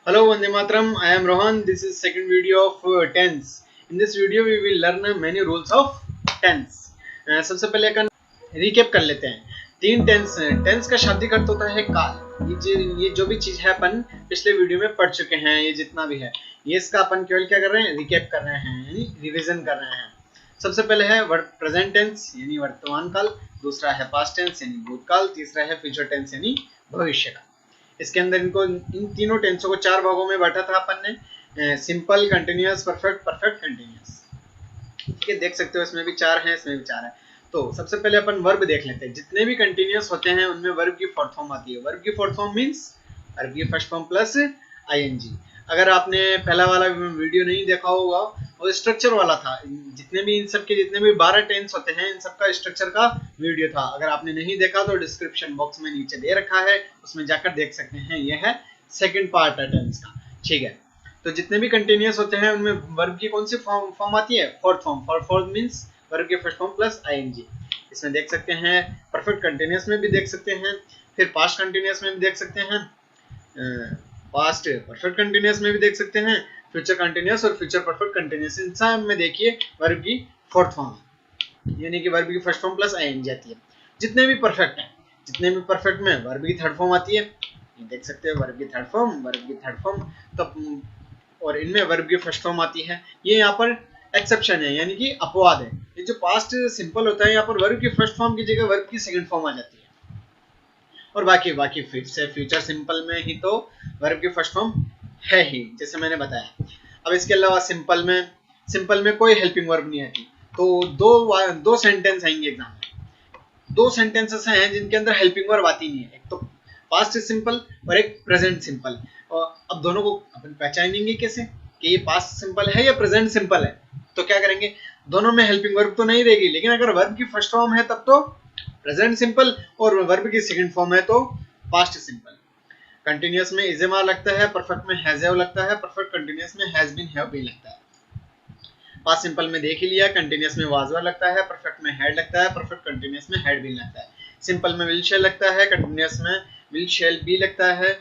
Hello Vande Mataram, I am Rohan. This is second video of tense. In this video we will learn many rules of tense. सबसे पहले अपन recap कर लेते हैं। तीन tense हैं। Tense का शाब्दिक अर्थ होता है काल। ये जो भी चीज है अपन पिछले वीडियो में पढ़ चुके हैं, ये जितना भी है ये इसका अपन केवल क्या कर रहे हैं, रिकेप कर रहे हैं, यानी रिवीजन कर रहे हैं। सबसे पहले है प्रेजेंट टेंस यानी वर्तमान काल, दूसरा है पास्ट टेंस यानी भूतकाल, तीसरा है फ्यूचर टेंस यानी भविष्य काल। इसके अंदर इनको इन तीनों टेंसों को चार भागों में बांटा था अपन ने, simple, continuous, perfect, perfect continuous. ठीक है, देख सकते हो इसमें भी चार है, इसमें भी चार है। तो सबसे पहले अपन वर्ब देख लेते हैं। जितने भी कंटिन्यूअस होते हैं उनमें वर्ब की फोर्थ फॉर्म आती है। वर्ब की फोर्थ फॉर्म मींस वर्ब की फर्स्ट फॉर्म प्लस आईएनजी। अगर आपने पहला वाला वीडियो नहीं देखा होगा, वो स्ट्रक्चर वाला था। जितने भी इन सब के जितने भी 12 टेंस होते हैं, इन सब का स्ट्रक्चर का वीडियो था। अगर आपने नहीं देखा तो डिस्क्रिप्शन बॉक्स में नीचे दे रखा है, उसमें जाकर देख सकते हैं। यह है सेकंड पार्ट है टेंस का। ठीक है, तो जितने भी कंटिन्यूअस होते हैं उनमें वर्ब की कौन सी फॉर्म आती है, fourth form. Fourth means verb की फर्स्ट फॉर्म प्लस आईएनजी। इसमें देख सकते हैं, परफेक्ट कंटिन्यूअस में भी देख सकते हैं, फिर पास्ट कंटिन्यूअस में भी देख सकते हैं, पास्ट परफेक्ट कंटिन्यूअस में भी देख सकते हैं, फ्यूचर कंटिन्यूअस और फ्यूचर परफेक्ट कंटिन्यूअस। इन सब में देखिए वर्ब की फोर्थ फॉर्म यानी कि वर्ब की फर्स्ट फॉर्म प्लस आईएनजी आती है। जितने भी परफेक्ट हैं, जितने भी परफेक्ट में वर्ब की थर्ड फॉर्म आती है। ये देख सकते हो वर्ब की थर्ड फॉर्म, वर्ब की थर्ड फॉर्म, तो और इनमें वर्ब की फर्स्ट फॉर्म आती है। ये यहाँ पर एक्सेप्शन है, यानी कि अपवाद है। ये जो पास्ट सिंपल होता है, यहाँ पर वर्ब की फर्स्ट फॉर्म की जगह वर्ब की सेकंड फॉर्म आ जाती है। और बाकी फिर से फ्यूचर सिंपल में ही तो वर्ब की फर्स्ट फॉर्म है ही, जैसे मैंने बताया। अब इसके अलावा सिंपल में कोई हेल्पिंग वर्ब नहीं आती। तो दो सेंटेंस आएंगे एग्जाम में। दो सेंटेंसेस हैं जिनके अंदर हेल्पिंग वर्ब आती नहीं है। एक तो पास्ट सिंपल और एक प्रेजेंट सिंपल। और अब दोनों को अपन पहचानेंगे कैसे कि ये पास्ट सिंपल है या प्रेजेंट सिंपल है। तो क्या करेंगे, दोनों में हेल्पिंग वर्ब तो नहीं रहेगी, लेकिन अगर वर्ब की फर्स्ट फॉर्म है तब तो प्रेजेंट सिंपल और वर्ब की सेकंड फॉर्म है तो पास्ट सिंपल। कंटिन्यूअस में इज एम लगता है, परफेक्ट में हैज हैव लगता है, परफेक्ट कंटिन्यूअस में हैज बीन हैव बीन लगता है। पास्ट सिंपल में देख ही लिया, कंटिन्यूअस में वाज वर लगता है, परफेक्ट में हैड लगता है, परफेक्ट कंटिन्यूअस में हैड बीन लगता है। सिंपल में विल शैल लगता है, कंटिन्यूअस में विल शैल बी लगता है,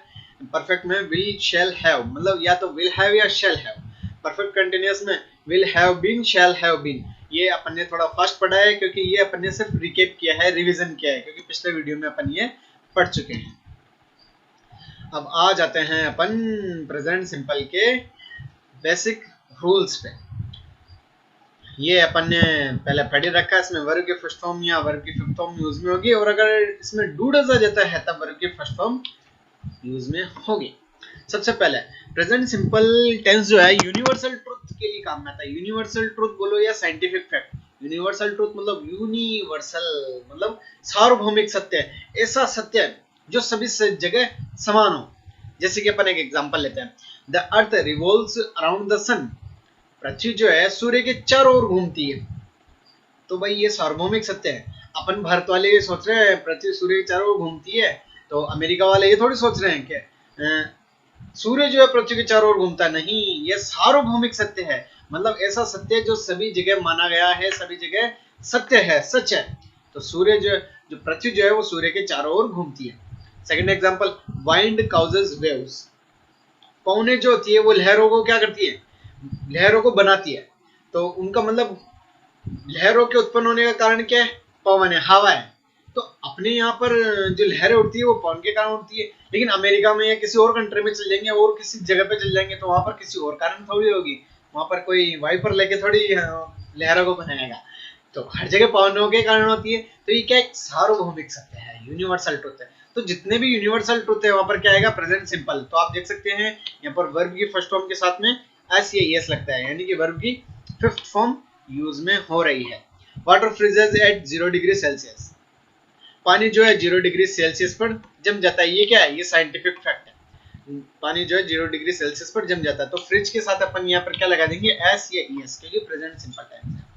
परफेक्ट में विल शैल हैव, मतलब या तो विल हैव या शैल हैव। परफेक्ट कंटिन्यूअस में will have been, shall have been. ये अपन ने थोड़ा फास्ट पढ़ा है क्योंकि ये अपन ने सिर्फ रिकेप किया है, रिवीजन किया है, क्योंकि पिछले वीडियो में अपन ये पढ़ चुके हैं। अब आ जाते हैं अपन प्रेजेंट सिंपल के बेसिक रूल्स पे। ये अपन ने पहले पढ़ ही रखा है। इसमें वर्ब की फर्स्ट फॉर्म या वर्ब की फिफ्थ फॉर्म यूज में होगी, और अगर इसमें डू डज आ जाता है तब वर्ब की फर्स्ट फॉर्म यूज में होगी। सबसे पहले प्रेजेंट सिंपल टेंस जो है यूनिवर्सल ट्रुथ के लिए काम में आता है। यूनिवर्सल ट्रुथ बोलो या साइंटिफिक फैक्ट। यूनिवर्सल ट्रुथ मतलब यूनिवर्सल मतलब सार्वभौमिक सत्य, ऐसा सत्य जो सभी जगह समान हो। जैसे कि अपन एक एग्जांपल लेते हैं, the earth revolves around the sun. पृथ्वी जो है सूर्य के चारों ओर घूमती है। तो भाई ये सार्वभौमिक सत्य है। अपन भारत वाले ये सोच रहे हैं पृथ्वी सूर्य के चारों ओर घूमती है, तो अमेरिका वाले ये थोड़ी सोच रहे हैं कि सूर्य जो है पृथ्वी के चारों ओर घूमता नहीं। ये सार्वभौमिक सत्य है, मतलब ऐसा सत्य जो सभी जगह माना गया है, सभी जगह सत्य है, सच है। तो सूर्य जो पृथ्वी जो है वो सूर्य के चारों ओर घूमती है। Second example, wind causes waves. पवने जो होती है वो लहरों को क्या करती है, लहरों को बनाती है। तो उनका मतलब लहरों के उत्पन्न होने का कारण क्या है, पवन है, हवा है। तो अपने यहाँ पर जो लहरें उड़ती है वो पवन के कारण उड़ती है, लेकिन अमेरिका में या किसी और कंट्री में चल जाएंगे और किसी जगह पे चल जाएंगे तो वहां पर किसी और कारण थोड़ी होगी। वहां पर कोई वाइपर लेके थोड़ी लहरों को बनाएगा। तो हर जगह पवनों के कारण होती है। तो ये क्या एक सार्वभौमिक सत्य है, यूनिवर्सल ट्रुथ है। तो जितने भी यूनिवर्सल ट्रुथ है वहां पर क्या आएगा, प्रेजेंट सिंपल। तो आप देख सकते हैं यहाँ पर वर्ब की फर्स्ट फॉर्म के साथ में एस या एस लगता है, यानी कि वर्ब की फिफ्थ फॉर्म यूज में हो रही है। Water freezes at 0 degree Celsius. पानी जो है 0 डिग्री सेल्सियस पर जम जाता है। ये क्या है, ये साइंटिफिक फैक्ट है। पानी जो है 0 डिग्री सेल्सियस पर जम जाता है। तो फ्रिज के साथ अपन यहाँ पर क्या लगा देंगे, एस या ईएस, क्योंकि प्रेजेंट सिंपल टेंस है।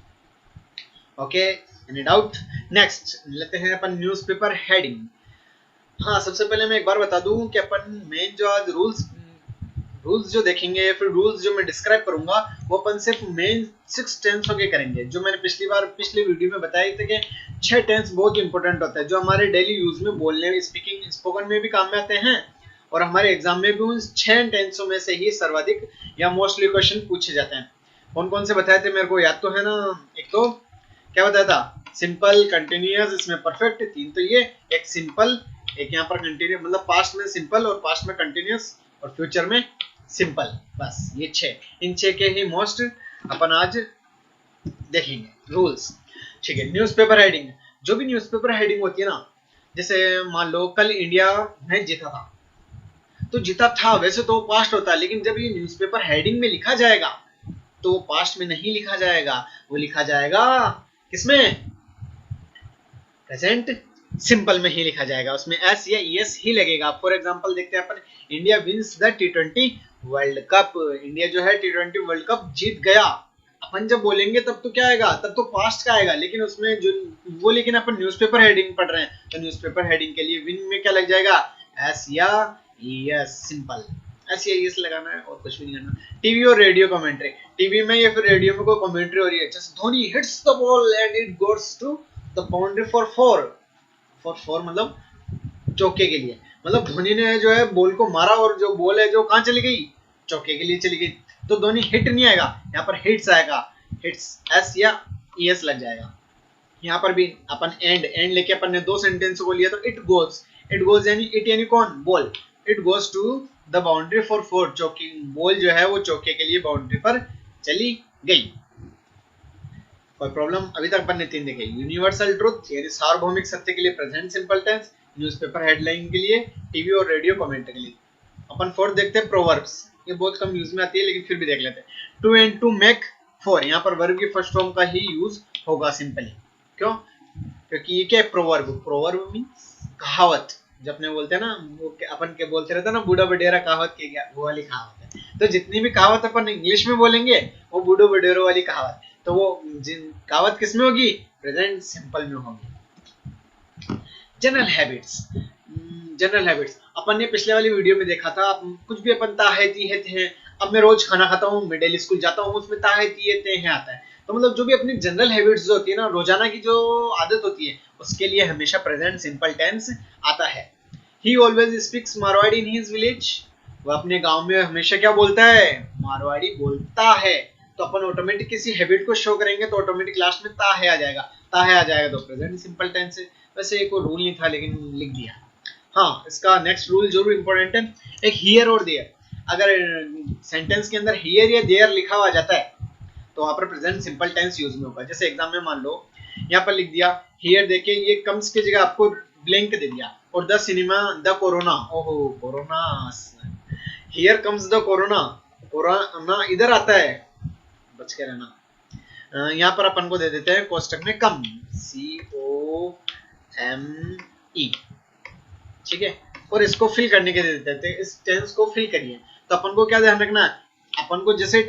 Okay, any doubt? नेक्स्ट लेते हैं अपन न्यूज़पेपर हेडिंग। हाँ, सबसे पहले मैं एक बार बता दूं कि अपन मेन जो आज रूल्स जो देखेंगे, फिर रूल्स जो मैं डिस्क्राइब करूंगा वो अपन सिर्फ मेन 6 टेंसों के करेंगे। जो मैंने पिछली वीडियो में बताए थे कि 6 टेंस बहुत इंपॉर्टेंट होता है, जो हमारे डेली यूज में बोलने, स्पीकिंग, स्पोकन में भी काम में आते हैं, और हमारे एग्जाम में भी उन 6 टेंसों में से ही सर्वाधिक या मोस्टली क्वेश्चन पूछे जाते हैं। कौन कौन से बताए थे मेरे को याद तो है ना। एक तो क्या बताया था, सिंपल, कंटिन्यूअस, इसमें परफेक्ट, 3 तो ये, एक सिंपल, एक यहाँ पर कंटिन्यू, मतलब पास्ट में सिंपल और पास्ट में कंटिन्यूअस और फ्यूचर में सिंपल। बस ये 6, इन 6 के ही मोस्ट अपन आज देखेंगे रूल्स। ठीक है, न्यूज़पेपर हेडिंग। जो भी न्यूज़पेपर हेडिंग होती है ना, जैसे मान लो कल इंडिया मैच जीता था, तो जीता था वैसे तो पास्ट होता है, लेकिन जब ये न्यूज़पेपर हेडिंग में लिखा जाएगा तो वो पास्ट में नहीं लिखा जाएगा, वो लिखा जाएगा किसमें, प्रेजेंट सिंपल में ही लिखा जाएगा, उसमें एस या ईएस ही लगेगा। फॉर एग्जांपल देखते हैं अपन, इंडिया विंस द टी20 वर्ल्ड कप, इंडिया जो है टी20 वर्ल्ड कप जीत गया। अपन जब बोलेंगे तब तो क्या आएगा, तब तो पास्ट का आएगा, लेकिन उसमें जो वो, लेकिन अपन न्यूज़पेपर हेडिंग पढ़ रहे हैं तो न्यूज़पेपर हेडिंग के लिए विन में क्या लग जाएगा, एस या ईएस, सिंपल एस या ईएस लगाना है और कुछ भी नहीं करना। टीवी और रेडियो कमेंट्री, टीवी में या फिर रेडियो में कोई कमेंट्री हो रही है, जैसे Dhoni hits the ball and it goes to the boundary for 4 मतलब चौके के लिए, मतलब धोनी ने जो है बॉल को मारा और जो बॉल है जो कहाँ चली गई, चौके के लिए चली गई, तो धोनी हिट नहीं आएगा, यहाँ पर हिट्स आएगा, हिट्स एस या ईएस लग जाएगा। यहाँ पर भी अपन एंड लेके अपन ने 2 सेंटेंस को लिया, तो इट गोज यानी इट यानी कौन, ball, it goes to the boundary for 4, चौकी, बॉल जो है वो चौके के लिए बाउंड्री पर चली गई। कोई प्रॉब्लम, अभी तक अपन ने 3 देखे। यूनिवर्सल ट्रुथ यानी सार्वभौमिक सत्य के लिए present simple tense, newspaper headline के लिए, टीवी और रेडियो कमेंट्री के लिए। अपन 4 देखते हैं, प्रोवर्ब्स, ये बहुत कम यूज में आती है लेकिन फिर भी देख लेते हैं। 2 and 2 make 4, यहाँ पर वर्ब की फर्स्ट फॉर्म का ही यूज होगा सिंपली, क्यों, क्योंकि ये क्या है, प्रोवर्ब मींस कहावत, जब अपने बोलते हैं ना, वो अपन के बोलते रहते हैं ना, बूढ़ा बडेरा कहावत के क्या, वो वाली कहावत है। तो जितनी भी कहावत अपन इंग्लिश में बोलेंगे वो बूढ़ो बडेरों वाली कहावत, तो वो कहावत किस में होगी, प्रेजेंट सिंपल में होगी। जनरल हैबिट्स अपन ने पिछले वाली वीडियो में देखा था, कुछ भी अपन ताहती है, अब मैं रोज खाना खाता हूँ, मैं डेली स्कूल जाता हूँ, उसमें ताहती है आता है, तो मतलब जो भी अपनी जनरल हैबिट्स जो होती है ना, रोजाना की जो आदत होती है, उसके लिए हमेशा प्रेजेंट सिंपल टेंस आता है। ही always speaks Marwari in his village, वो अपने गांव में हमेशा क्या बोलता है, मारवाड़ी बोलता है, तो अपन ऑटोमेटिक किसी हैबिट को शो करेंगे तो ऑटोमेटिक लास्ट में ता है आ जाएगा, तो प्रेजेंट सिंपल टेंस है। वैसे एक रूल नहीं था लेकिन लिख दिया। हाँ, इसका नेक्स्ट रूल जरूर इंपॉर्टेंट है, एक हियर और देयर, अगर सेंटेंस के अंदर हियर या देयर लिखा हुआ जाता है तो वहां पर प्रेजेंट सिंपल टेंस यूज में होगा। जैसे एग्जाम में मान लो यहाँ पर लिख दिया हियर, देखे ये कम्स की जगह आपको ब्लैंक दे दिया, और द सिनेमा द कोरोना, ओहो corona, here comes the corona इधर आता है, बच के रहना। यहाँ पर अपन को दे देते हैं कोष्टक में कम, COME, ठीक है, और इसको फिल करने के दे देते हैं, इस टेंस को फिल करिए। तो अपन को क्या ध्यान रखना है, अपन को जैसे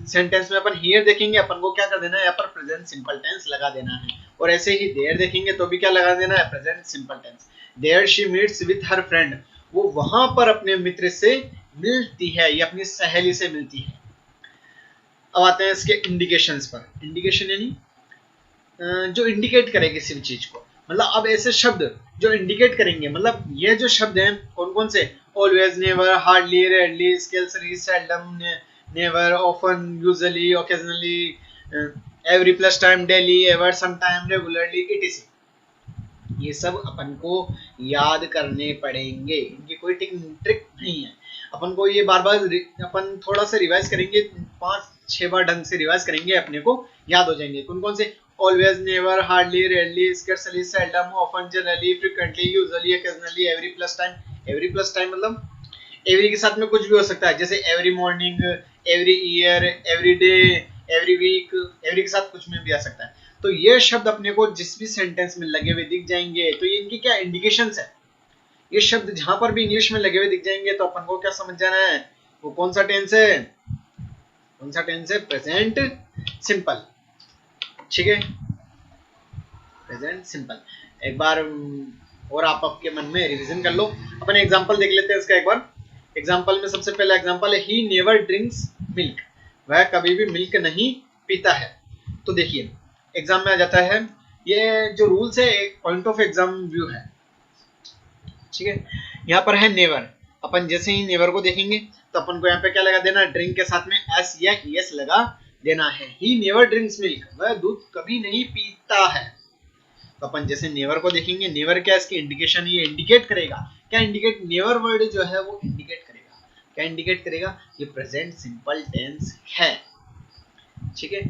सेंटेंस में अपन हियर देखेंगे, अपन को क्या कर देना है, यहाँ पर प्रेजेंट सिंपल टेंस लगा देना है, और ऐसे ही देयर देखेंगे तो भी क्या लगा देना है, present simple tense. There she meets with her friend, वो वहां पर अपने मित्र से मिलती है या अपनी सहेली से मिलती है। अब आते हैं इसके इंडिकेशंस पर। इंडिकेशन यानी जो इंडिकेट करे किसी भी चीज को, मतलब अब ऐसे शब्द जो इंडिकेट करेंगे, मतलब ये जो शब्द हैं कौन कौन से, always, never, hardly, rarely, scarcely, seldom, never, often, usually, occasionally, every plus time, daily, ever, some time, regularly, etc. ये सब अपन को याद करने पड़ेंगे, इनकी कोई ट्रिक नहीं है। अपन को ये बार बार अपन थोड़ा सा रिवाइज करेंगे, 5-6 बार ढंग से रिवाइज करेंगे, अपने को याद हो जाएंगे। कौन कौन से, always, never, hardly, rarely, scarcely, seldom, often, generally, frequently, usually, occasionally, every plus time. Every plus time मतलब एवरी के साथ में कुछ भी हो सकता है, जैसे every morning, every year, every day, every week, every के साथ कुछ में भी आ सकता है। तो ये शब्द अपने को जिस भी सेंटेंस में लगे हुए दिख जाएंगे तो ये इनकी क्या इंडिकेशंस है। ये शब्द जहां पर भी इंग्लिश में लगे हुए दिख जाएंगे तो अपन को क्या समझ जाना है, वो कौन सा टेंस है, प्रेजेंट सिंपल, ठीक है, प्रेजेंट सिंपल। एक बार और आप आपके मन में रिवीजन कर लो। अपन एग्जांपल देख लेते हैं इसका एक बार। एग्जांपल में सबसे पहला एग्जांपल है, ही नेवर ड्रिंक्स मिल्क, वह कभी भी मिल्क नहीं पीता है। तो देखिए एग्जाम में आ जाता है, ये जो रूल्स है एक पॉइंट ऑफ एग्जाम व्यू है, ठीक है। यहाँ पर है नेवर, अपन जैसे ही नेवर को देखेंगे तो अपन को यहाँ पे क्या लगा देना, ड्रिंक के साथ में एस या ईएस लगा देना है। ही नेवर ड्रिंक्स मिल्क, वह दूध कभी नहीं पीता है। तो अपन जैसे नेवर को देखेंगे, नेवर क्या इसकी इंडिकेशन, ये इंडिकेट करेगा क्या, इंडिकेट नेवर वर्ड जो है वो इंडिकेट करेगा क्या, इंडिकेट करेगा ये प्रेजेंट सिंपल टेंस है। ठीक है,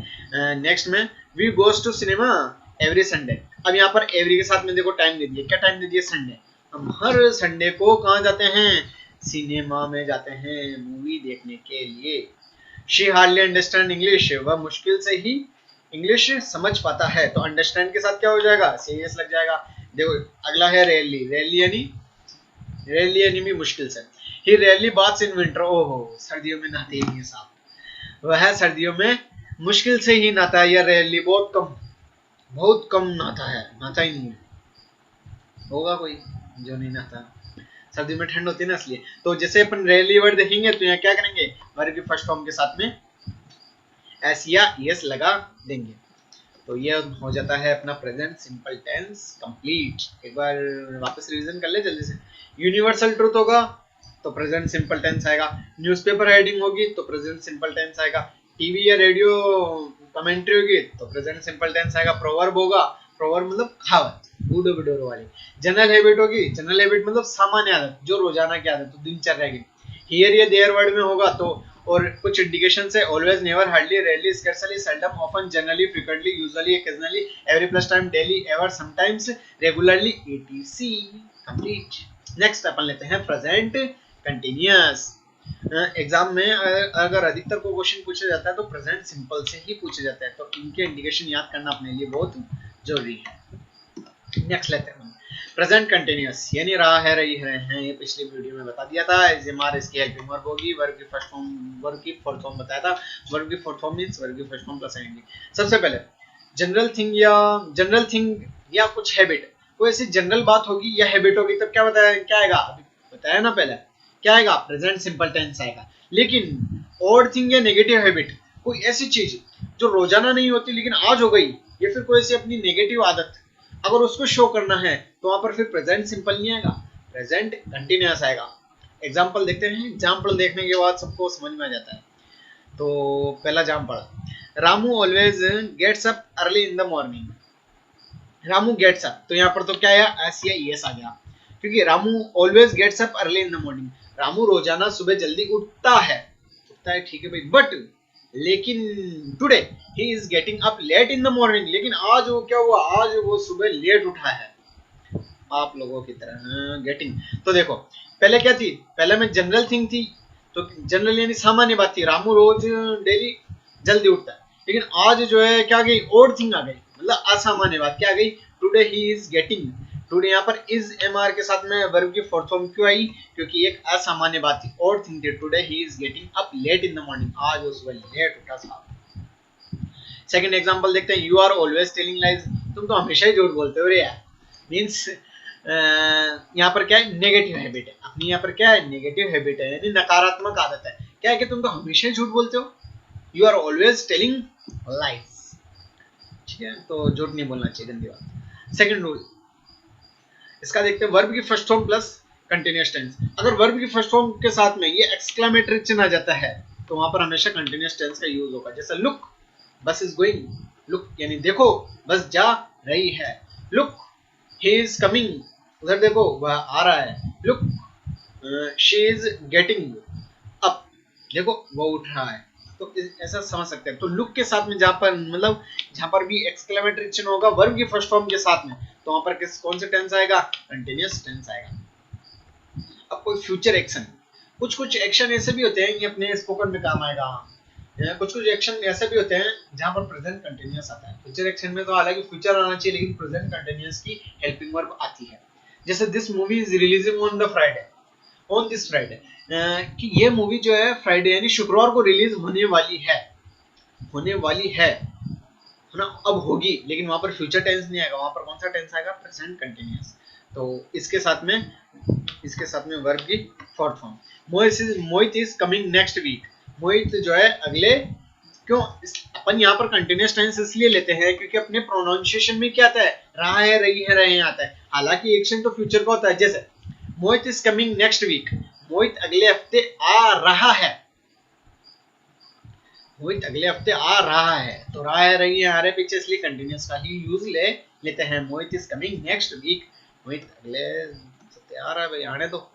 नेक्स्ट में we goes to cinema every Sunday. अब यहाँ पर एवरी के साथ में देखो टाइम दे दिया, क्या टाइम दे दिया, संडे। हम हर संडे को कहाँ जाते हैं, सिनेमा में जाते हैं मूवी देखने के लिए। शी हार्डली अंडरस्टैंड इंग्लिश, वह मुश्किल से ही इंग्लिश समझ पाता है। तो अंडरस्टैंड के साथ क्या हो जाएगा, सीरियस लग जाएगा। देखो अगला है रेयरली, रेयरली यानी भी मुश्किल से। ही रेयरली बाथ्स इन विंटर, ओहो सर्दियों में नहाते ही नहीं है साहब, वह सर्दियों में मुश्किल से ही नहाता है। या रेयरली बहुत कम नहाता है, नहाता ही नहीं है। होगा कोई जो नहीं नहाता, सर्दी में ठंड होती है ना इसलिए। तो जैसे अपन रेयरली वर्ड देखेंगे तो यहाँ क्या करेंगे, वर्ब की फर्स्ट फॉर्म के साथ में एस या यस लगा देंगे। तो ये हो जाता है अपना प्रेजेंट सिंपल टेंस कंप्लीट। एक बार वापस रिवीजन कर ले जल्दी से। यूनिवर्सल ट्रूथ होगा तो प्रेजेंट सिंपल टेंस आएगा। न्यूज़पेपर हेडिंग होगी तो प्रेजेंट सिंपल टेंस आएगा। टीवी या रेडियो कमेंट्री होगी तो प्रेजेंट सिंपल टेंस आएगा। प्रोवर्ब होगा, प्रोवर्ब मतलब कहावत, बूढ़ो बिडोरो वाली। जनरल हैबिट होगी, जनरल हैबिट मतलब सामान्य आदत, जो रोजाना की आदत, तो दिनचर्या की। हियर या देयर वर्ड में होगा तो, और कुछ इंडिकेशन है, always, never, hardly, rarely, scarcely, seldom, often, generally, frequently, usually, occasionally, every plus time, daily, ever, sometimes, regularly, ETC. Complete. Next अपन लेते हैं प्रेजेंट कंटीन्यूअस। एग्जाम में अगर अधिकतर को क्वेश्चन पूछा जाता है तो प्रेजेंट सिंपल से ही पूछे जाते हैं, तो इनके इंडिकेशन याद करना अपने लिए बहुत जरूरी है। नेक्स्ट लेते हैं प्रेजेंट कंटीन्यूअस, यानी रहा है, रही हैं। ये पिछली वीडियो में बता दिया था। एसएमआर इसकी हेल्पिंग वर्ब होगी। वर्ब की फर्स्ट फॉर्म, वर्ब की फोर्थ फॉर्म बताया था। वर्ब की फोर्थ फॉर्म मींस वर्ब की फर्स्ट फॉर्म प्लस आईएनजी। सबसे पहले जनरल थिंग या कुछ हैबिट, कोई ऐसी जनरल बात होगी या हैबिट होगी तब क्या बताया, क्या आएगा, अभी बताया ना पहले, क्या आएगा, प्रेजेंट सिंपल टेंस आएगा। लेकिन ऑड थिंग या नेगेटिव हैबिट, कोई ऐसी चीज जो रोजाना नहीं होती लेकिन आज हो गई, या फिर कोई ऐसी अपनी नेगेटिव आदत अगर उसको शो करना है तो वहां पर फिर प्रेजेंट सिंपल नहीं आएगा, प्रेजेंट कंटीन्यूअस आएगा। एग्जांपल देखते हैं। एग्जांपल देखने के बाद सबको समझ में आ जाता है। तो पहला example, Ramu always gets up early in the morning. Ramu gets up, तो यहाँ पर तो क्या आया, एस या ईएस आ गया, क्योंकि Ramu always gets up early in the morning. Ramu रोजाना सुबह जल्दी उठता है, ठीक है भाई, बट लेकिन today he is getting up late in the morning, लेकिन आज वो क्या हुआ, आज वो सुबह लेट उठा है, आप लोगों की तरह। गेटिंग, तो देखो पहले क्या थी, पहले में जनरल थिंग थी, तो जनरल यानी सामान्य बात थी, रामू रोज डेली जल्दी उठता है। लेकिन आज जो है क्या गई, ओड थिंग आ गई, मतलब असामान्य बात क्या आ गई, today he is getting. Today यहाँ पर इज एमआर के साथ में वर्ब की फोर्थ फॉर्म क्यों आई, क्योंकि एक असामान्य बात थी, और थिंग थी। Today he is getting up late in the morning, आज वो सुबह लेट उठा साहब। सेकंड एग्जांपल देखते हैं। You are always telling lies, तुम तो हमेशा ही झूठ बोलते हो रे यार। मींस यहाँ पर क्या है, नेगेटिव हैबिट है अपनी, यहाँ पर क्या है, नेगेटिव हैबिट है, यानी नकारात्मक आदत है। क्या है कि तुम तो हमेशा ही झूठ बोलते हो, you are always telling lies. ठीक है, तो झूठ नहीं बोलना चाहिए, गंदी बात। सेकंड रूल इसका देखते हैं, वर्ब की first form plus continuous tense. अगर वर्ब की फर्स्ट फॉर्म के साथ में ये एक्सक्लेमेटरी चिन्ह आ जाता है तो वहां पर हमेशा कंटीन्यूअस टेंस का यूज होगा। जैसे लुक, बस इज गोइंग, लुक यानी देखो, बस जा रही है। लुक ही इज कमिंग, उधर देखो वह आ रहा है। Look she is getting up, देखो वो उठ रहा है। तो ऐसा समझ सकते हैं। तो लुक के साथ में जहां पर मतलब जहां पर भी एक्सक्लेमेटरी चिन्ह होगा वर्ब की फर्स्ट फॉर्म के साथ में, तो वहां पर कौन से टेंस आएगा, कंटीन्यूअस टेंस आएगा। अब कोई फ्यूचर एक्शन, कुछ एक्शन ऐसे भी होते हैं, ये अपने स्पोकन में काम आएगा। कुछ एक्शन ऐसे भी होते हैं जहां पर प्रेजेंट कंटीन्यूअस आता है। फ्यूचर एक्शन में तो हालांकि फ्यूचर आना चाहिए, लेकिन प्रेजेंट कंटीन्यूअस की हेल्पिंग वर्ब आती है। जैसे this movie is releasing on the Friday, on this Friday, कि ये मूवी जो है फ्राइडे यानी शुक्रवार को रिलीज होने वाली है ना, अब होगी, लेकिन वहां पर फ्यूचर टेंस नहीं आएगा, वहां पर कौन सा टेंस आएगा, प्रेजेंट कंटीन्यूअस। तो इसके साथ में वर्ब की fourth form. Mohit is coming next week, Mohit जो है अगले, क्यों अपन यहाँ पर कंटीन्यूअस टेंस इसलिए लेते हैं क्योंकि अपने प्रोनाउंसिएशन में क्या आता है, रहा है, रही है, रहे आता है। हालांकि एक्शन तो फ्यूचर का होता है। जैसे मोहित इज कमिंग नेक्स्ट वीक, मोहित अगले हफ्ते आ रहा है। मोहित अगले हफ्ते आ रहा है, तो रहा है रही है आ रहे पीछे, इसलिए कंटिन्यूअस का ही यूज लेते हैं। मोहित इज कमिंग नेक्स्ट वीक। मोहित अगले हफ्ते आ रहा है, भाई आने दो।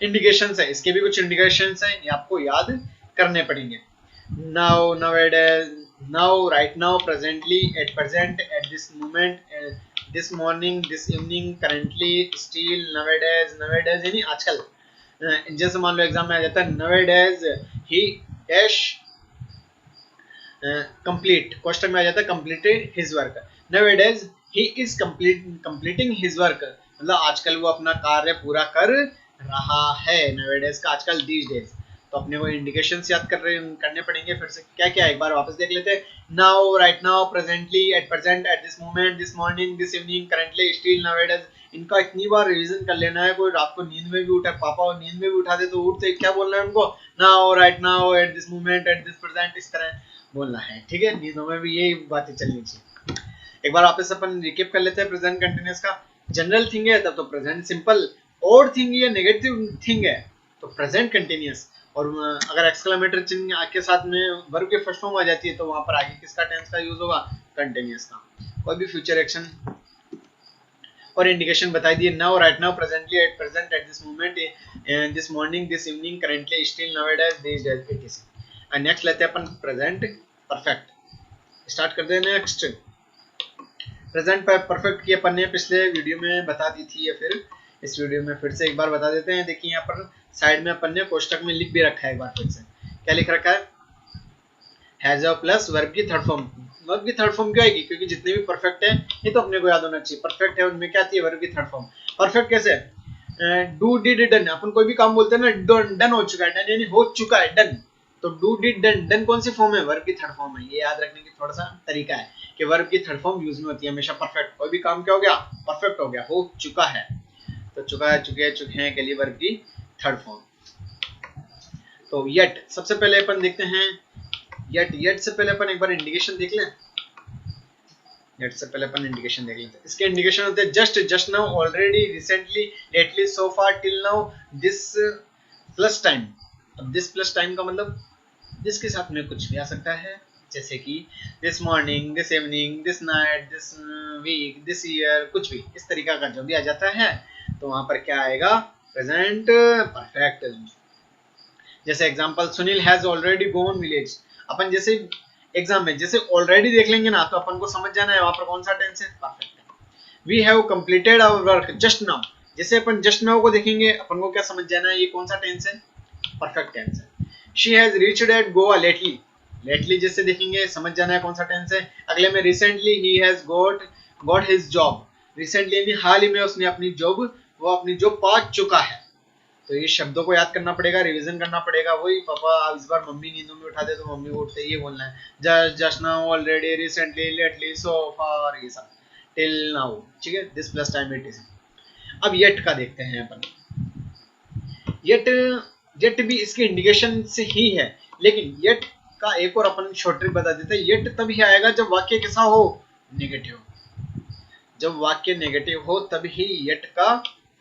इंडिकेशंस है, इसके भी कुछ इंडिकेशंस हैं, ये आपको याद करने पड़ेंगे। Now, nowadays, now, right now, presently, at present, at this moment, this morning, this evening, currently, still, nowadays. Nowadays यानी आजकल। जैसे मान लो एग्जाम में आ जाता है nowadays he dash complete, question में आ जाता है completed his work. Nowadays he is completing his work, मतलब आजकल वो अपना कार्य पूरा कर रहा है। नाउएडेज का आजकल, दीज डेज। तो अपने को इंडिकेशंस याद करने पड़ेंगे। फिर से क्या क्या एक बार वापस देख लेते हैं। Now, right now, presently, at present, at this moment, this morning, this evening, currently, still, nowadays. इनका इतनी बार रिवीजन कर लेना है। कोई रात को नींद में भी उठा, पापा नींद में भी उठा दे तो उठते क्या बोलना है उनको, now, right now, eight this moment, at this present, इस तरह बोलना है। ठीक है, नींदों में भी यही बातें चलनी चाहिए। एक बार वापस अपन रिकेप कर लेते हैं प्रेजेंट कंटिन्यूअस का। जनरल थिंग है तब तो प्रेजेंट सिंपल, और थिंग या नेगेटिव थिंग है तो प्रेजेंट कंटिन्यूअस। और अगर एक्सक्लेमेटरी चिन्ह के साथ में वर्ब के फर्स्ट फॉर्म आ जाती है तो वहां पर आगे किसका टेंस का यूज होगा, कंटिन्यूअस का। कोई भी फ्यूचर एक्शन और इंडिकेशन बताई दिए। Now, right now, presently, at present, at this moment, this morning, this evening, currently, still, nowadays, this days, ETC. Next लेते हैं अपन प्रेजेंट परफेक्ट। स्टार्ट करते हैं नेक्स्ट। प्रेजेंट परफेक्ट की अपन ने पिछले वीडियो में बता दी थी, या फिर इस वीडियो में फिर से एक बार बता देते हैं। देखिए यहाँ पर साइड में अपन ने कोष्टक में लिख भी रखा है एक बार फिर से। क्या लिख रखा है, हैज अ प्लस वर्ब की थर्ड फॉर्म। वर्ब की थर्ड फॉर्म क्यों आएगी, क्योंकि जितने भी परफेक्ट है ये तो अपने को याद होना चाहिए। परफेक्ट है उनमें क्या आती है, वर्ब की थर्ड फॉर्म। परफेक्ट कैसे, डू, डिड, डन। अपन कोई भी काम बोलते हैं ना, डन हो चुका है, डन यानी हो चुका है, डन। तो डू, डिड, डन, डन कौन सी फॉर्म है, वर्ब की थर्ड फॉर्म है। ये याद रखने की थोड़ा सा तरीका है कि वर्ब की थर्ड फॉर्म यूज में होती है हमेशा परफेक्ट। कोई भी काम क्या हो गया, परफेक्ट हो गया, हो चुका है। तो चुका है, चुके, चुके हैं के लिए वर्ब की थर्ड फॉर्म। तो येट, सबसे पहले अपन देखते हैं येट से पहले अपन एक बार इंडिकेशन देख लें। येट से पहले अपन इंडिकेशन देख लेते हैं। इसके इंडिकेशन होते हैं just, just now, already, recently, lately, so far, till now, this plus time. अब दिस प्लस टाइम का मतलब दिस के साथ में कुछ भी आ सकता है, जैसे कि this morning, this evening, this night, this week, this year, कुछ भी इस तरीका का जो भी आ जाता है तो वहां पर क्या आएगा, प्रेजेंट परफेक्ट। जैसे example, Sunil has already gone village. अपन जैसे एग्जाम में जैसे ऑलरेडी देख लेंगे ना तो अपन को समझ जाना है वहां पर कौन सा टेंस है, परफेक्ट है। We have completed our work just now. जैसे अपन जस्ट नाउ को देखेंगे अपन को क्या समझ जाना है, ये कौन सा टेंस है, परफेक्ट टेंस है। She has reached eight Goa lately. Lately जैसे देखेंगे समझ जाना है कौन सा टेंस है। अगले में recently, he has got his job. Recently यानी हाल ही में उसने अपनी जॉब पा चुका है। तो ये शब्दों को याद करना पड़ेगा, रिवीजन करना पड़ेगा। वही पापा इस बार मम्मी नींदों में उठा दे तो मम्मी को उठते ये बोलना है, just, just now, already, recently, lately, so far, ये सब, टिल नाउ। ठीक है, this plus time it is. अब येट का देखते हैं अपन। येट भी इसके इंडिकेशन से ही है, लेकिन येट का एक और अपन शॉर्ट ट्रिक बता देते हैं। येट तभी आएगा जब वाक्य कैसा हो, नेगेटिव। जब वाक्य नेगेटिव हो तब ही येट का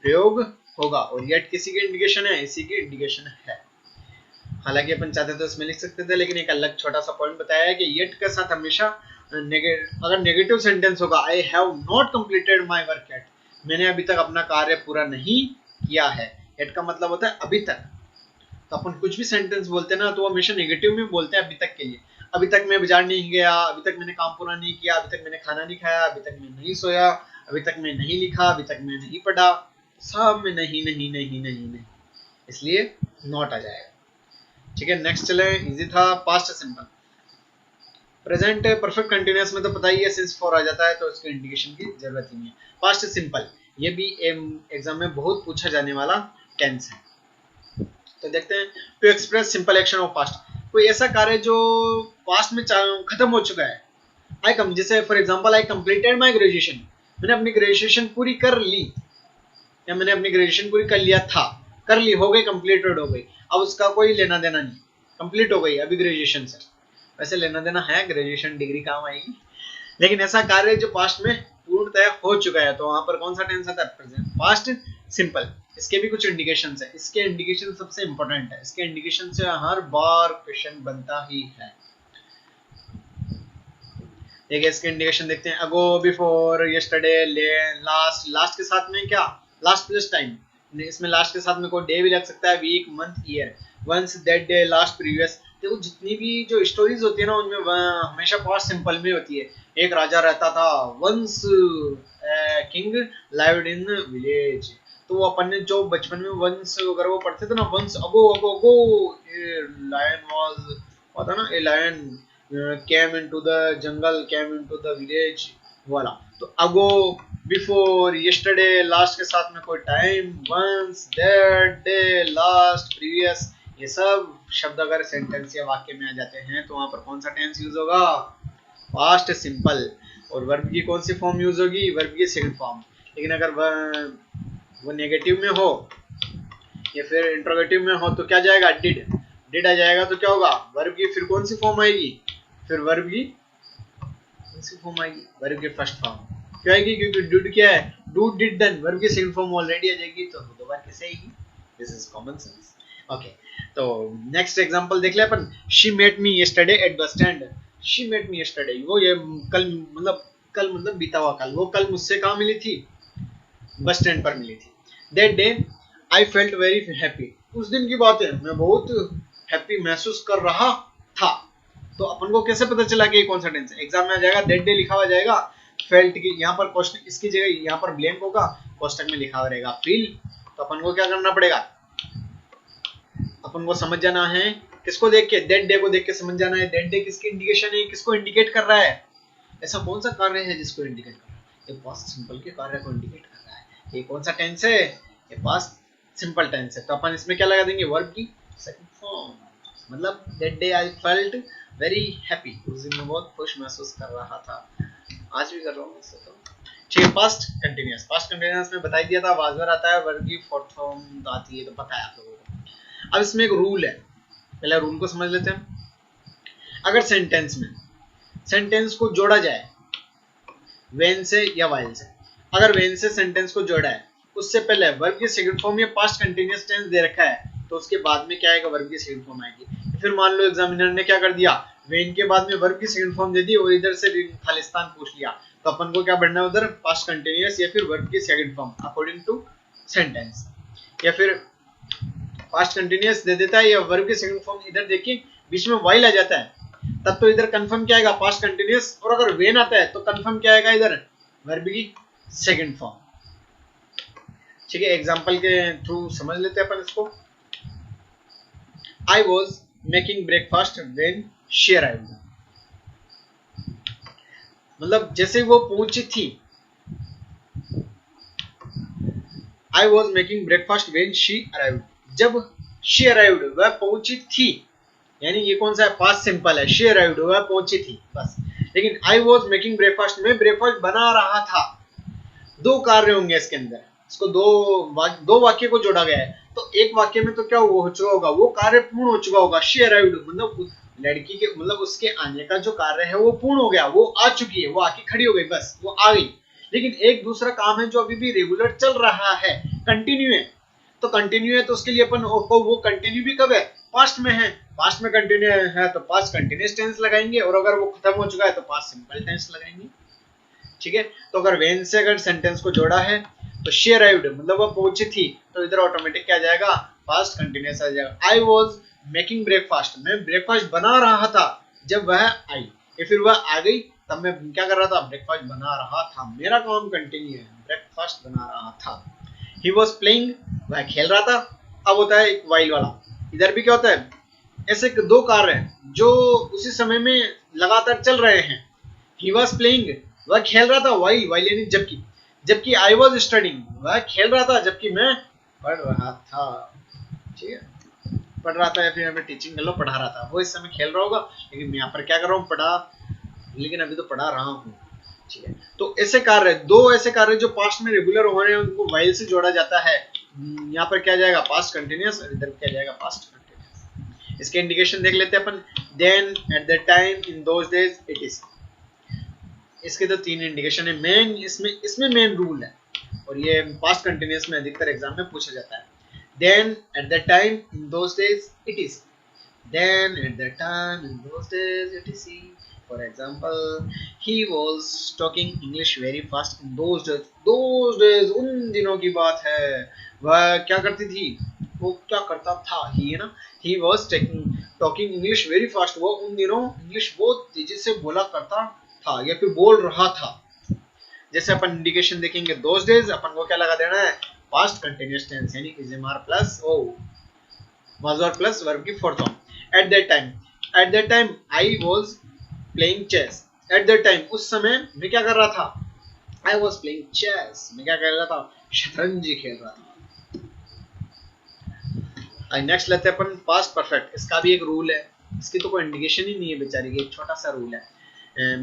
प्रयोग होगा। और येट किसी की इंडिकेशन है, इसी की इंडिकेशन है। हालांकि अपन चाहते तो इसमें लिख सकते थे, लेकिन एक अलग छोटा सा पॉइंट बताया है कि येट के साथ हमेशा अगर नेगेटिव सेंटेंस होगा, I have not completed my work yet, मैंने अभी तक अपना कार्य पूरा नहीं किया है। येट का मतलब होता है अभी तक। तो अपन कुछ भी सेंटेंस बोलते हैं ना तो हमेशा नेगेटिव में बोलते हैं अभी तक के लिए। अभी तक मैं बाजार नहीं गया, अभी तक मैंने काम पूरा नहीं किया, अभी तक मैंने खाना नहीं खाया, अभी तक मैं नहीं सोया, अभी तक मैं नहीं लिखा, अभी तक मैं नहीं पढ़ा, सब में नहीं नहीं नहीं नहीं नहीं, इसलिए नॉट आ जाएगा। ठीक है, नेक्स्ट चले। इजी था, past simple. Present perfect continuous में तो पता ही है, सिंस फॉर आ जाता है तो इसके इंडिकेशन की जरूरत ही नहीं है। पास्ट सिंपल, ये भी एग्जाम में बहुत पूछा जाने वाला टेंस है। तो देखते हैं, to express simple action of past, कोई ऐसा कार्य जो पास्ट में खत्म हो चुका है। आई कम, जैसे for example, I completed my graduation, मैंने अपनी ग्रेजुएशन पूरी कर ली, या मैंने अपनी ग्रेजुएशन पूरी कर लिया था, कर ली, हो गई, कंप्लीटेड हो गई। अब उसका कोई लेना देना नहीं, कंप्लीट हो गई अभी ग्रेजुएशन से। वैसे लेना देना है, ग्रेजुएशन डिग्री काम आएगी, लेकिन ऐसा कार्य जो पास्ट में पूर्णतः हो चुका है तो वहां पर कौन सा टेंस आता है, प्रेजेंट पास्ट सिंपल। इसके भी कुछ इंडिकेशन है, इसके इंडिकेशन सबसे इंपॉर्टेंट है, इसके इंडिकेशन से हर बार क्वेश्चन बनता ही है। देखिए इसके इंडिकेशन देखते हैं, ago, before, yesterday, last. Last के साथ में क्या, लास्ट प्लस टाइम, इसमें लास्ट के साथ में कोई डे भी लग सकता है, week, month, year. Once, that day, last, previous. देखो जितनी भी जो स्टोरीज होती है ना उनमें हमेशा पास्ट सिंपल में होती है। एक राजा रहता था, once king lived in village. तो वो अपन ने जो बचपन में वंस अगर वो पढ़ते थे ना, once ago ago ago a lion was, पता ना, a lion came into the jungle, came into the village वाला। तो अगो, बिफोर, यस्टरडे, लास्ट के साथ में कोई time, once, that, day, last, previous, ये सब शब्द अगर सेंटेंस या वाक्य में आ जाते हैं तो वहां पर कौन सा टेंस यूज होगा, पास्ट सिंपल। और वर्ब की कौन सी फॉर्म यूज होगी, वर्ब की सेकंड फॉर्म। लेकिन अगर वो नेगेटिव में हो या फिर इंट्रोगेटिव में हो तो क्या जाएगा, डिड। डिड आ जाएगा तो क्या होगा, वर्ब की फिर कौन सी फॉर्म आएगी, फिर वर्ब की कौन सी फॉर्म आएगी, वर्ब की फर्स्ट फॉर्म क्यों आएगी, क्योंकि डूड क्या है, डू, डिड, डन। वर्ब की सेकंड फॉर्म ऑलरेडी आ जाएगी तो दोबारा कैसे आएगी, this is common sense. Okay, तो नेक्स्ट एग्जांपल देख ले अपन। She met me yesterday at bus stand. She met me yesterday, वो ये कल मतलब बीता हुआ कल, वो कल मुझसे कहाँ मिली थी, बस स्टैंड पर मिली थी। That day I felt very happy, उस दिन की बात है, मैं बहुत हैप्पी महसूस कर रहा था। तो अपन को कैसे पता चला कि ये कौन सा टेंस है, एग्जाम में आ जाएगा, दैट डे लिखा हुआ जाएगा, फेल्ट की यहाँ पर क्वेश्चन, इसकी जगह यहाँ पर ब्लैंक होगा, क्वेश्चन में लिखा हुआ रहेगा फील। तो अपन को क्या करना पड़ेगा, अपन को समझ जाना है, किसको देख के, दैट डे को देख के समझ जाना है, दैट डे किसकी इंडिकेशन है, किसको इंडिकेट कर रहा है, ऐसा कौन सा कार्य है जिसको इंडिकेट कर रहा है, ये पास्ट सिंपल के कार्य को इंडिकेट कर रहा है। ये कौन सा टेंस है, ये पास्ट सिंपल टेंस है। तो अपन इसमें क्या लगा देंगे, वर्ब की सेकंड फॉर्म। मतलब that day I felt very happy, उस दिन मैं बहुत खुश महसूस कर रहा था, आज भी कर रहा हूँ वैसे तो। ठीक है, पास्ट कंटिन्यूअस। पास्ट कंटिन्यूअस में बता दिया था, वाजवर आता है, वर्ब की फोर्थ फॉर्म आती है, तो पता है आप लोगों को। अब इसमें एक रूल है, पहले रूल को समझ लेते हैं। अगर सेंटेंस में सेंटेंस को जोड़ा जाए वेन से या वाइल से, अगर वेन से सेंटेंस को जोड़ा है, उससे पहले वर्ब की सेकंड फॉर्म या पास्ट कंटिन्यूअस टेंस दे रखा है, तो उसके बाद में क्या आएगा, वर्ब की सेकंड फॉर्म आएगी। फिर मान लो एग्जामिनर ने क्या कर दिया, वेन के बाद में वर्ब की सेकंड फॉर्म दे दी और इधर से खालिस्तान पूछ लिया, तो अपन को क्या बढ़ना है उधर, पास्ट कंटिन्यूअस या फिर वर्ब की second form according to sentence. या फिर पास्ट कंटिन्यूअस दे देता है या वर्ब की सेकंड फॉर्म इधर देखिए बीच में वाइल आ जाता है, तब तो इधर कंफर्म क्या आएगा, पास्ट कंटिन्यूअस। और अगर वेन आता है तो कंफर्म क्या आएगा, इधर वर्ब की सेकंड फॉर्म। ठीक है, एग्जांपल के थ्रू समझ लेते हैं अपन इसको। I was making breakfast when she arrived, मतलब जैसे वो पहुंची थी, I was making breakfast when she arrived, जब she arrived वह पहुंची थी, यानी ये कौन सा है, पास्ट सिंपल है, she arrived वह पहुंची थी बस। लेकिन I was making breakfast में ब्रेकफास्ट बना रहा था, दो कार्य होंगे इसके अंदर, इसको दो वाक्य को जोड़ा गया है, तो एक वाक्य में तो क्या हो चुका होगा, वो कार्य पूर्ण हो चुका होगा, शी अराइव्ड, मतलब लड़की के मतलब उसके आने का जो कार्य है वो पूर्ण हो गया, वो आ चुकी है, वो आके खड़ी हो गई, बस वो आ गई। लेकिन एक दूसरा काम है जो अभी भी रेगुलर चल रहा है, कंटिन्यू है, तो कंटिन्यू है तो उसके लिए अपन वो कंटिन्यू भी कब है, पास्ट में है, पास्ट में कंटिन्यू है तो पास्ट कंटिन्यूअस टेंस लगाएंगे, और अगर वो खत्म हो चुका है तो पास्ट सिंपल टेंस लगाएंगे। ठीक है, तो अगर वेन से अगर सेंटेंस को जोड़ा है तो शी अराइव्ड मतलब वो पहुंची थी, तो इधर ऑटोमेटिक क्या आ जाएगा, पास्ट कंटिन्यूअस आ जाएगा। आई वाज मेकिंग ब्रेकफास्ट, मैं ब्रेकफास्ट बना रहा था जब वह आई, या फिर वह आ गई तब मैं क्या कर रहा था, ब्रेकफास्ट बना रहा था, मेरा काम कंटिन्यू है, ब्रेकफास्ट बना रहा था। ही वाज प्लेइंग, वह खेल रहा था। अब होता है एक वाइल वाला, इधर भी क्या होता है, ऐसे दो कार्य हैं जो उसी समय में लगातार चल रहे हैं। ही वाज प्लेइंग वह खेल रहा था, वाइल यानी जबकि, जबकि आई वॉज स्टडिंग वह खेल रहा था जबकि मैं पढ़ रहा था। ठीक है, पढ़ रहा था या फिर हमें टीचिंग कर लो, पढ़ा रहा था, वो इस समय खेल रहा होगा, लेकिन मैं यहाँ पर क्या कर रहा हूँ, पढ़ा, लेकिन अभी तो पढ़ा रहा हूँ। ठीक है, तो ऐसे कार्य, दो ऐसे कार्य जो पास्ट में रेगुलर हो रहे हैं उनको वाइल से जोड़ा जाता है। यहाँ पर क्या जाएगा, पास्ट कंटिन्यूअस, और इधर क्या जाएगा, पास्ट कंटिन्यूअस। इसके इंडिकेशन देख लेते हैं अपन। Then, at the time, in those days, it is. इसके तो तीन इंडिकेशन है। मेन इसमें मेन रूल है, और ये पास्ट कंटिन्यूअस में अधिकतर एग्जाम में पूछा जाता है. Then at the time in those days it is. Then at that time in those days etc. For example, he was talking English very fast in those days. Those days उन दिनों की बात है. वह क्या करती थी, वो क्या करता था, ही है ना. He was talking English very fast. वो उन दिनों इंग्लिश बहुत तेजी से बोला करता था या फिर बोल रहा था. जैसे अपन इंडिकेशन देखेंगे those days, अपन को क्या लगा देना है, पास्ट कंटिन्यूअस टेंस यानी is प्लस ओ was और प्लस वर्ब की fourth form. At that time I was playing chess. At that time उस समय मैं क्या कर रहा था, I was playing chess. मैं क्या कर रहा था, शतरंज खेल रहा था. नेक्स्ट लेते हैं अपन पास्ट परफेक्ट. इसका भी एक रूल है, इसकी तो कोई इंडिकेशन ही नहीं है बेचारी की, एक छोटा सा रूल है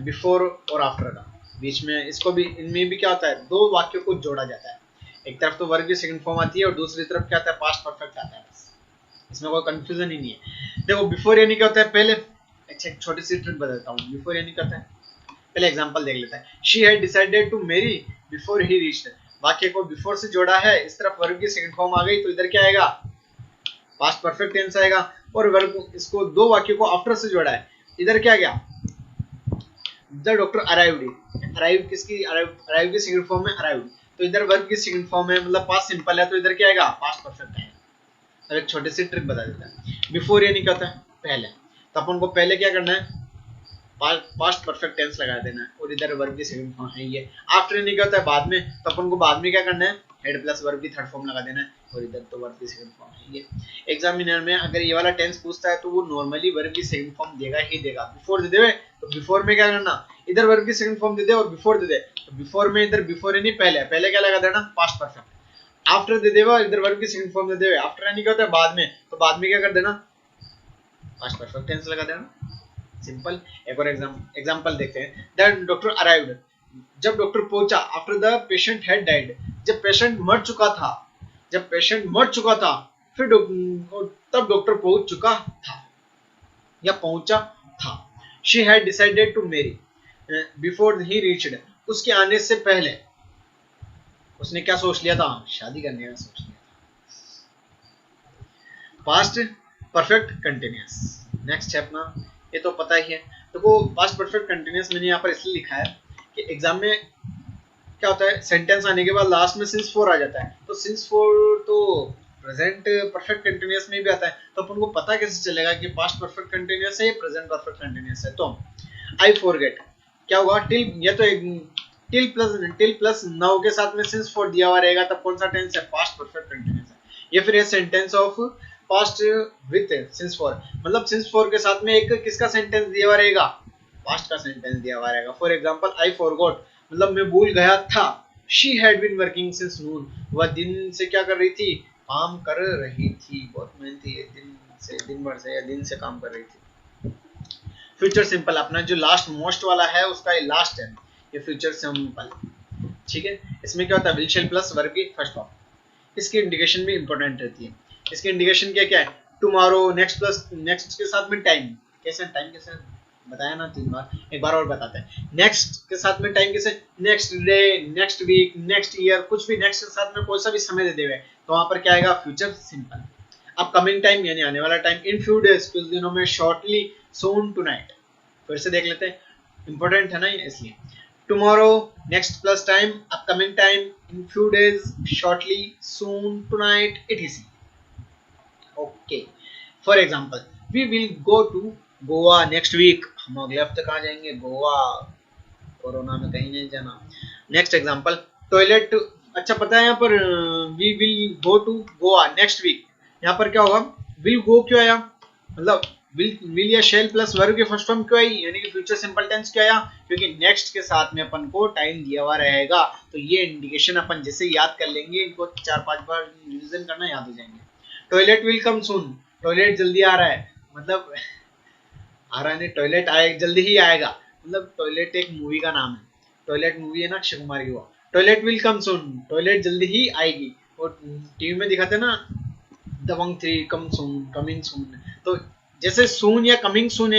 बिफोर और आफ्टर का. बीच में इसको भी, इनमें भी क्या होता है, दो वाक्यों को जोड़ा जाता है. एक तरफ तो वर्ब की सेकंड फॉर्म आती है और दूसरी तरफ क्या आता है, पास्ट परफेक्ट आता है. इसमें कोई कंफ्यूजन ही नहीं है. देखो बिफोर यानी क्या होता है, पहले अच्छा एक छोटी सी ट्रिक बताता हूँ. बिफोर यानी क्या होता है, पहले एग्जांपल देख लेते हैं. She had decided to marry before he reached. वाक्य को बिफोर से जोड़ा है, इस तरफ वर्ब की सेकंड फॉर्म आ गई तो इधर क्या आएगा, पास्ट परफेक्ट टेंस आएगा. और वर्ब इसको दो वाक्यों को आफ्टर से जोड़ा है, इधर क्या गया, द डॉक्टर अराइव्ड. अराइव किसकी, अराइव की सेकंड फॉर्म में अराइव्ड, तो इधर वर्ब की सेकंड फॉर्म है, मतलब पास्ट सिंपल है, तो इधर क्या आएगा, पास्ट परफेक्ट आएगा. अब एक छोटी सी ट्रिक बता देता है. बिफोर यानी क्या होता है, पहले, तो अपन को पहले क्या करना है, पास्ट परफेक्ट टेंस लगा देना है और इधर वर्ब की सेकंड फॉर्म है ये. आफ्टर यानी क्या होता है, बाद में, तो अपन को बाद में क्या करना है, हेड प्लस वर्ब की थर्ड फॉर्म लगा देना है और इधर तो वर्ब की सेकंड फॉर्म है ये. एग्जामिनर में अगर ये वाला टेंस पूछता है तो वो नॉर्मली वर्ब की सेकंड फॉर्म देगा ही देगा. बिफोर दे दे तो बिफोर में क्या करना, इधर वर्ब की सेकंड फॉर्म दे दे और बिफोर दे दे, तो बिफोर में इधर बिफोर यानी पहले, पहले क्या लगा देना, पास्ट परफेक्ट. आफ्टर दे देगा, इधर वर्ब की सेकंड फॉर्म दे देगा. आफ्टर यानी क्या होता है, बाद में, तो बाद में क्या कर देना, पास्ट परफेक्ट टेंस लगा देना. सिंपल. एक और एग्जांपल देखते हैं. The doctor arrived. जब डॉक्टर पहुंचा, after the patient had died. जब पेशेंट मर चुका था, जब पेशेंट मर चुका था फिर तब डॉक्टर पहुंच चुका था या पहुंचा था. She had decided to marry before he reached. उसके आने से पहले उसने क्या सोच लिया था, शादी करने का सोच लिया था. Past perfect continuous. नेक्स्ट है अपना, ये तो पता ही है. देखो पास्ट परफेक्ट कंटिन्यूअस मैंने यहाँ पर इसलिए लिखा है कि एग्जाम में क्या होता है, सेंटेंस आने के बाद लास्ट में सिंस फोर आ जाता है, तो सिंस फोर तो प्रेजेंट परफेक्ट कंटिन्यूअस में भी आता है, तो अपन को पता कैसे चलेगा कि पास्ट परफेक्ट कंटिन्यूअस है, प्रेजेंट परफेक्ट कंटिन्यूअस है. तो आई फॉरगेट क्या होगा, टिल, या तो टिल प्लस नाउ के साथ में सिंस फोर दिया हुआ रहेगा, तब कौन सा टेंस है, पास्ट परफेक्ट कंटिन्यूअस है. या फिर ये sentence of past with since four, मतलब सिंस फोर के साथ में एक किसका सेंटेंस दिया हुआ रहेगा, पास्ट का सेंटेंस दिया हुआ रहेगा. फॉर एग्जांपल आई फॉरगॉट, मतलब मैं भूल गया था. She had been working since noon. वह दिन से क्या कर रही थी, काम कर रही थी, बहुत मेहनती है, दिन भर से या दिन से काम कर रही थी. फ्यूचर सिंपल अपना जो लास्ट मोस्ट वाला है उसका ये लास्ट है, ये फ्यूचर सिंपल. ठीक है. इसमें क्या होता है, विल शेल प्लस वर्ब की फर्स्ट फॉर्म. इसकी इंडिकेशन भी इंपॉर्टेंट रहती है. इसकी इंडिकेशन क्या क्या है, टुमारो, नेक्स्ट प्लस नेक्स्ट के साथ में टाइम. कैसे टाइम कैसे बताया ना 3 बार, एक बार और बताते हैं. नेक्स्ट के साथ में टाइम कैसे, next day, next week, next year, कुछ भी नेक्स्ट के साथ में कोई सा भी समय दे देवे तो वहां पर क्या आएगा, फ्यूचर सिंपल. अब कमिंग टाइम यानी आने वाला टाइम, इन फ्यू डेज कुछ दिनों में, शॉर्टली, सून, टुनाइट. फिर से देख लेते हैं, इंपॉर्टेंट है ना ये इसलिए. Tomorrow, next plus time, upcoming time, in few days, shortly, soon, tonight, etc. Okay. For example, we will go to Goa next week. हम अगले हफ्ते कहाँ जाएंगे, गोवा. कोरोना में कहीं नहीं जाना. Next example, toilet. अच्छा पता है यहाँ पर we will go to Goa next week, यहाँ पर क्या होगा, विल गो क्यों आया, मतलब विल या शेल प्लस वर्ब की फर्स्ट फॉर्म क्यों आई, यानी कि फ्यूचर सिंपल टेंस क्यों आया, क्योंकि नेक्स्ट के साथ में अपन को टाइम दिया हुआ रहेगा. तो ये इंडिकेशन अपन जैसे याद कर लेंगे, इनको 4-5 बार रिवीजन करना, याद हो जाएंगे. Toilet will come soon, toilet जल्दी आ रहा है, मतलब आ रहा नहीं, टॉयलेट आए जल्दी ही आएगा, मतलब टॉयलेट एक मूवी का नाम है. टॉयलेट मूवी है ना अक्षय कुमार की, वो toilet will come soon, toilet जल्दी ही आएगी. और टीवी में दिखाते ना दबंग 3 कम सून, कमिंग सून. तो जैसे सून या कमिंग सून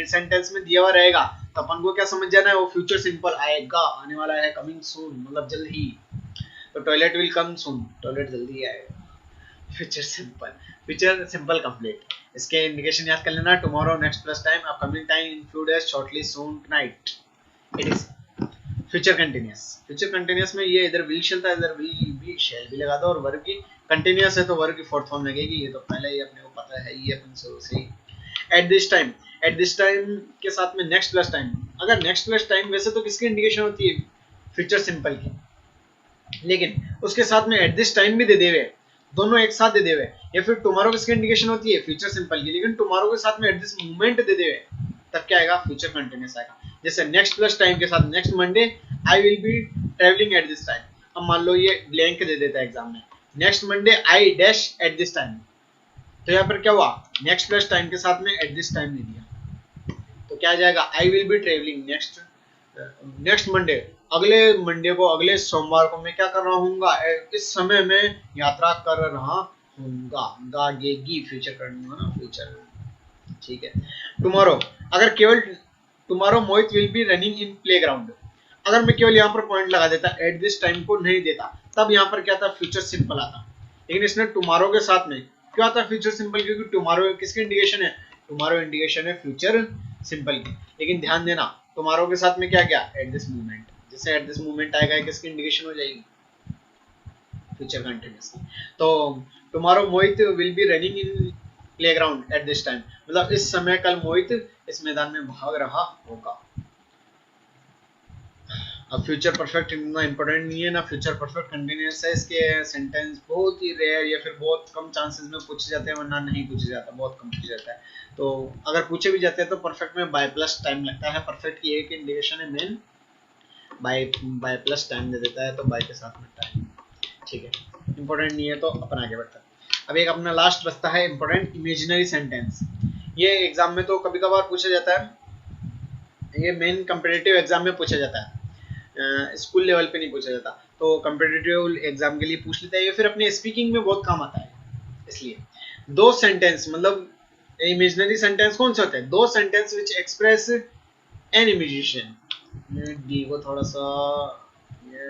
सेंटेंस में दिया हुआ रहेगा तो अपन को क्या समझ जाना है, वो फ्यूचर सिंपल आएगा, आने वाला है, कमिंग सून मतलब जल्द ही. तो toilet will come soon, toilet जल्दी आएगा। फ्यूचर सिंपल कंप्लीट, इसके इंडिकेशन याद कर लेना। Tomorrow, next plus time, upcoming time, in few days, shortly, soon, tonight. It is future continuous. Future continuous में ये इधर विल चलता है, इधर विल भी शैल भी लगा दो, और वर्ब की कंटिन्यूअस है तो वर्ब की फोर्थ फॉर्म लगेगी, ये तो पहले ही अपने को पता है, ये अपन शुरू से ही। At this time, at this time के साथ में नेक्स्ट प्लस टाइम, अगर नेक्स्ट प्लस टाइम वैसे तो किसकी इंडिकेशन होती है, फ्यूचर सिंपल की, लेकिन उसके साथ में एट दिस टाइम भी दे देवे, दोनों एक साथ दे देवे, या फिर टुमारो किसकी इंडिकेशन होती है, फ्यूचर सिंपल की, लेकिन टुमारो के साथ में एट दिस मोमेंट दे देवे, तब क्या आएगा, फ्यूचर कंटिन्यूअस आएगा। जैसे नेक्स्ट प्लस टाइम के साथ next Monday I will be travelling at this time, अब मान लो ये ब्लैंक दे देता है एग्जाम में, next Monday I dash at this time, तो यहाँ पर क्या हुआ, नेक्स्ट प्लस टाइम के साथ में एट दिस टाइम दे दिया, तो क्या आ जाएगा, I will be travelling next Monday, अगले मंडे को, अगले सोमवार को मैं क्या कर रहा हूँगा, इस समय में यात्रा कर रहा हूँगा, गागेगी फ्यूचर करना ना, फ्यूचर, ठीक है। टुमारो, अगर केवल tomorrow Mohit will be running in playground, अगर मैं केवल यहाँ पर पॉइंट लगा देता, एट दिस टाइम को नहीं देता, तब यहाँ पर क्या था, फ्यूचर सिंपल आता, लेकिन इसने टुमारो के साथ में क्यों आता फ्यूचर सिंपल, क्योंकि टुमारो किसकी इंडिकेशन है, टुमारो इंडिकेशन है फ्यूचर सिंपल की, लेकिन ध्यान देना टुमारो के साथ में क्या क्या, एट दिस मोमेंट, जैसे एट दिस मोमेंट आएगा किसकी इंडिकेशन हो जाएगी, फ्यूचर कंटिन्यूअस। तो tomorrow Mohit will be running in playground eight this time, मतलब इस समय कल मोहित इस मैदान में भाग रहा होगा। अब फ्यूचर परफेक्ट इतना इंपॉर्टेंट नहीं है ना, फ्यूचर परफेक्ट कंटिन्यूअस है, इसके सेंटेंस बहुत ही रेयर या फिर बहुत कम चांसेस में पूछे जाते हैं, वरना नहीं पूछे जाता, बहुत कम पूछे जाता है। तो अगर पूछे भी जाते हैं तो परफेक्ट में बाय प्लस टाइम लगता है, परफेक्ट की एक इंडिकेशन है मेन, बाय प्लस टाइम दे देता है, तो बाय के साथ में टाइम, ठीक है, इंपॉर्टेंट नहीं है तो अपन आगे बढ़ते हैं। अब एक अपना लास्ट बचता है इंपॉर्टेंट, इमेजिनरी सेंटेंस। ये एग्जाम में तो कभी कभार पूछा जाता है, ये मेन कम्पिटिटिव एग्जाम में पूछा जाता है, स्कूल लेवल पे नहीं पूछा जाता, तो कम्पिटिटिव एग्जाम के लिए पूछ लेता है, या फिर अपने स्पीकिंग में बहुत काम आता है, इसलिए दो सेंटेंस, मतलब इमेजिनरी सेंटेंस कौन से होते हैं, दो sentence which express an imagination, D को थोड़ा सा ये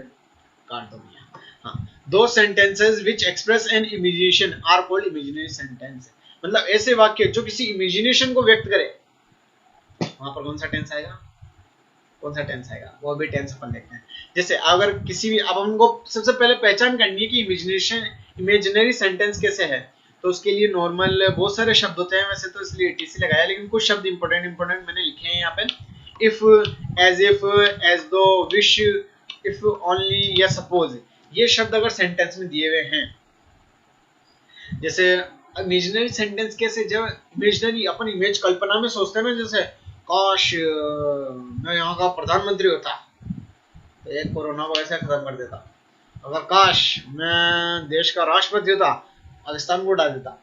काट दो, हाँ, दो sentences which express an imagination are called imaginary sentence, मतलब ऐसे वाक्य जो किसी इमेजिनेशन को व्यक्त करे, वहां पर कौन सा टेंस आएगा, कौन सा टेंस आएगा, वो भी टेंस अपन देखते हैं। जैसे अगर किसी भी, अब हमको सबसे पहले पहचान करनी है कि इमेजिनरी सेंटेंस कैसे है, तो उसके लिए नॉर्मल बहुत सारे शब्द होते हैं, वैसे तो इसलिए टीसी लगाया, लेकिन कुछ शब्द इंपॉर्टेंट मैंने लिखे हैं यहाँ पे, इफ, एज इफ, एज दो, विश, इफ ओनली या सपोज, ये शब्द अगर सेंटेंस में दिए हुए हैं, जैसे इमेजिनरी सेंटेंस कैसे, जब इमेजिनरी अपन इमेज कल्पना में सोचते हैं ना, जैसे काश मैं यहाँ का प्रधानमंत्री होता तो एक कोरोना को ऐसे खत्म कर देता, अगर काश मैं देश का राष्ट्रपति होता पाकिस्तान को उड़ा देता,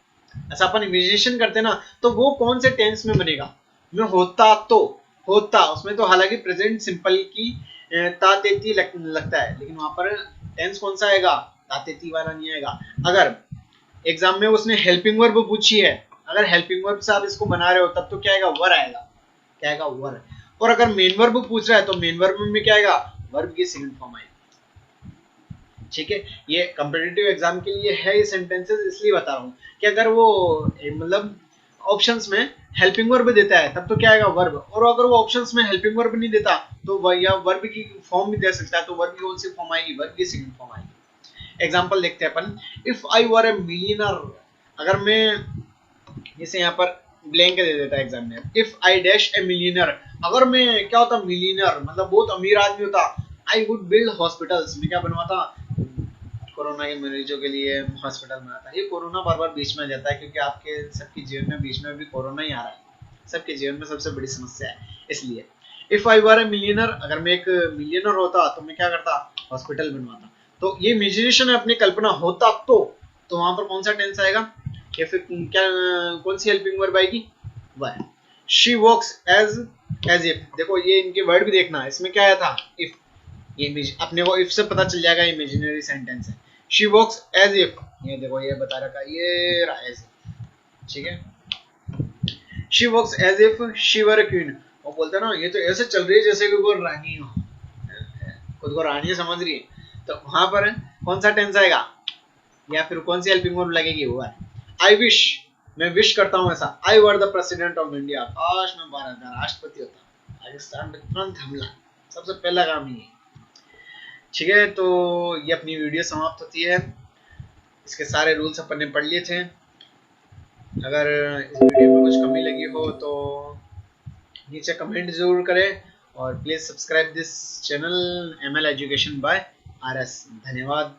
ऐसा अपन इमेजिनेशन करते ना, तो वो कौन से टेंस में बनेगा, मैं होता तो, होता उसमें तो हालांकि प्रेजेंट सिंपल की तातेती लगता है, लेकिन वहां पर टेंस कौन सा आएगा, तातेती वाला नहीं आएगा। अगर एग्जाम में उसने हेल्पिंग वर्ब पूछी है, अगर हेल्पिंग वर्ब से आप इसको बना रहे हो, तब तो क्या आएगा, वर आएगा, क्या आएगा, वर। और अगर मेन वर्ब पूछ रहा है तो मेन वर्ब में क्या आएगा, वर्ब की सेकंड फॉर्म आएगी, ठीक है। ये कॉम्पिटिटिव एग्जाम के लिए है ये सेंटेंसेस, इसलिए बता रहा हूँ कि अगर वो मतलब ऑप्शंस में हेल्पिंग वर्ब देता है तब तो क्या आएगा, वर्ब, और अगर वो ऑप्शंस में हेल्पिंग वर्ब नहीं देता तो या वर्ब की फॉर्म भी दे सकता है, तो वर्ब की कौन सी फॉर्म आएगी, वर्ब की सेकंड फॉर्म आएगी। एग्जांपल देखते हैं अपन, if I were A millionaire, अगर मैं, जैसे यहाँ पर ब्लैंक दे देता है एग्जाम में, if I dash A millionaire, अगर मैं क्या होता, मिलियनर मतलब बहुत अमीर आदमी होता, आई वुड बिल्ड हॉस्पिटल्स, मैं क्या बनवाता, कोरोना के मरीजों के लिए हॉस्पिटल बनाता। ये कोरोना बार बार बीच में आ जाता है, क्योंकि आपके सबके जीवन में बीच में भी कोरोना ही आ रहा है, सबके जीवन में सबसे बड़ी समस्या है, इसलिए if I were A millionaire, अगर मैं एक मिलियनर होता तो मैं क्या करता, हॉस्पिटल बनवाता। तो ये इमेजिनेशन है, अपनी कल्पना, होता तो वहां पर कौन सा टेंस आएगा, या फिर क्या, कौन सी हेल्पिंग वर्ब आएगी, वह। शी वॉक्स एज इफ, देखो ये इनके वर्ड भी देखना, इसमें क्या आया था, इफ, ये अपने को इफ से पता चल जाएगा इमेजिनरी सेंटेंस है। शी वॉक्स एज इफ, ये देखो ये बता रखा, ये एज, ठीक है। She walks as if she were a queen, वो बोलते हैं ना, ये तो ऐसे चल रही है जैसे कि वो रानी हो, खुद को रानी समझ रही है, तो वहां पर कौन सा टेंस आएगा या फिर कौन सी हेल्पिंग वर्ब लगेगी वो है आई विश, मैं विश करता हूँ ऐसा, I were the president of India, काश मैं भारत का राष्ट्रपति होता, पाकिस्तान पे तुरंत हमला, सबसे पहला काम ही। ठीक है, तो ये अपनी वीडियो समाप्त होती है। इसके सारे रूल्स अपन ने पढ़ लिए थे। अगर इस वीडियो में कुछ कमी लगी हो तो नीचे कमेंट जरूर करें और please subscribe this channel ML education by RS। धन्यवाद।